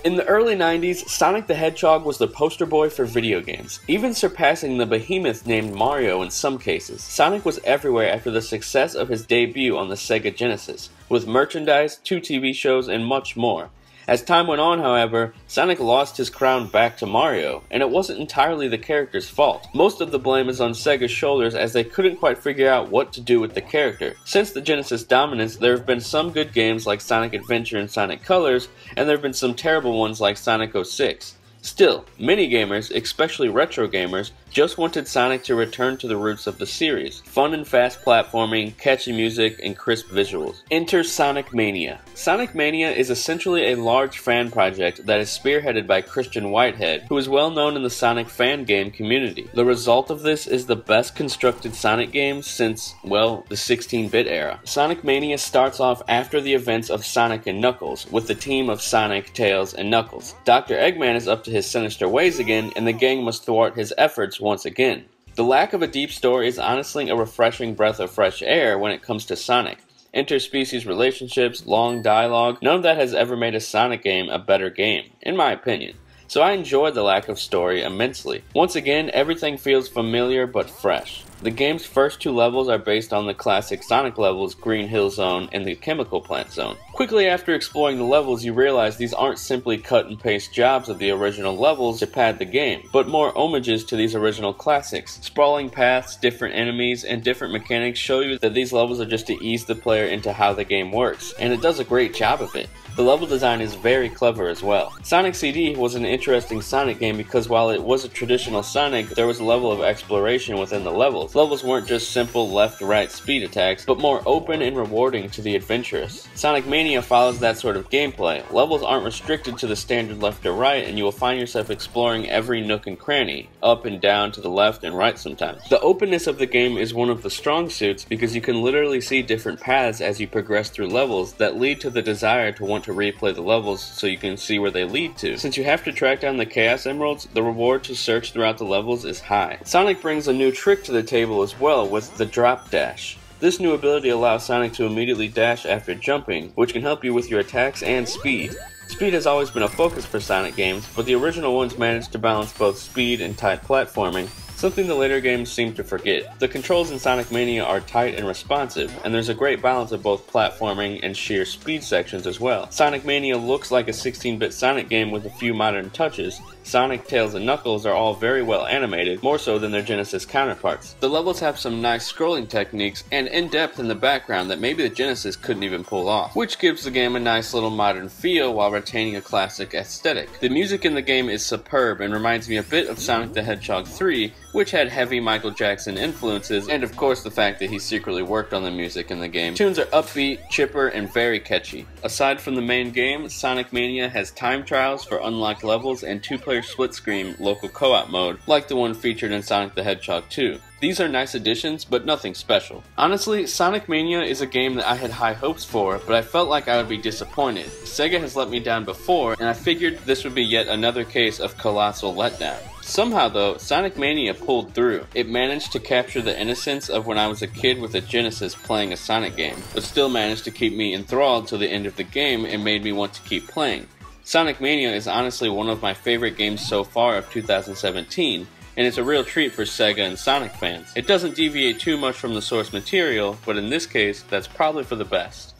In the early 90s, Sonic the Hedgehog was the poster boy for video games, even surpassing the behemoth named Mario in some cases. Sonic was everywhere after the success of his debut on the Sega Genesis, with merchandise, 2 TV shows, and much more. As time went on, however, Sonic lost his crown back to Mario, and it wasn't entirely the character's fault. Most of the blame is on Sega's shoulders as they couldn't quite figure out what to do with the character. Since the Genesis dominance, there have been some good games like Sonic Adventure and Sonic Colors, and there have been some terrible ones like Sonic 06. Still, many gamers, especially retro gamers, just wanted Sonic to return to the roots of the series. Fun and fast platforming, catchy music, and crisp visuals. Enter Sonic Mania. Sonic Mania is essentially a large fan project that is spearheaded by Christian Whitehead, who is well known in the Sonic fan game community. The result of this is the best constructed Sonic game since, well, the 16-bit era. Sonic Mania starts off after the events of Sonic and Knuckles, with the team of Sonic, Tails, and Knuckles. Dr. Eggman is up to his sinister ways again, and the gang must thwart his efforts once again. The lack of a deep story is honestly a refreshing breath of fresh air when it comes to Sonic. Interspecies relationships, long dialogue, none of that has ever made a Sonic game a better game, in my opinion. So I enjoyed the lack of story immensely. Once again, everything feels familiar but fresh. The game's first 2 levels are based on the classic Sonic levels, Green Hill Zone and the Chemical Plant Zone. Quickly after exploring the levels, you realize these aren't simply cut and paste jobs of the original levels to pad the game, but more homages to these original classics. Sprawling paths, different enemies, and different mechanics show you that these levels are just to ease the player into how the game works, and it does a great job of it. The level design is very clever as well. Sonic CD was an interesting Sonic game because while it was a traditional Sonic, there was a level of exploration within the levels. Levels weren't just simple left-right speed attacks, but more open and rewarding to the adventurous. Sonic Mania follows that sort of gameplay. Levels aren't restricted to the standard left or right, and you will find yourself exploring every nook and cranny, up and down to the left and right sometimes. The openness of the game is one of the strong suits because you can literally see different paths as you progress through levels that lead to the desire to want to replay the levels so you can see where they lead to. Since you have to track down the Chaos Emeralds, the reward to search throughout the levels is high. Sonic brings a new trick to the table as well with the Drop Dash. This new ability allows Sonic to immediately dash after jumping, which can help you with your attacks and speed. Speed has always been a focus for Sonic games, but the original ones managed to balance both speed and tight platforming, something the later games seem to forget. The controls in Sonic Mania are tight and responsive, and there's a great balance of both platforming and sheer speed sections as well. Sonic Mania looks like a 16-bit Sonic game with a few modern touches. Sonic, Tails, and Knuckles are all very well animated, more so than their Genesis counterparts. The levels have some nice scrolling techniques and in-depth in the background that maybe the Genesis couldn't even pull off, which gives the game a nice little modern feel while retaining a classic aesthetic. The music in the game is superb and reminds me a bit of Sonic the Hedgehog 3, which had heavy Michael Jackson influences, and of course the fact that he secretly worked on the music in the game. Tunes are upbeat, chipper, and very catchy. Aside from the main game, Sonic Mania has time trials for unlocked levels and 2-player split-screen local co-op mode, like the one featured in Sonic the Hedgehog 2. These are nice additions, but nothing special. Honestly, Sonic Mania is a game that I had high hopes for, but I felt like I would be disappointed. Sega has let me down before, and I figured this would be yet another case of colossal letdown. Somehow though, Sonic Mania pulled through. It managed to capture the innocence of when I was a kid with a Genesis playing a Sonic game, but still managed to keep me enthralled till the end of the game and made me want to keep playing. Sonic Mania is honestly one of my favorite games so far of 2017, and it's a real treat for Sega and Sonic fans. It doesn't deviate too much from the source material, but in this case, that's probably for the best.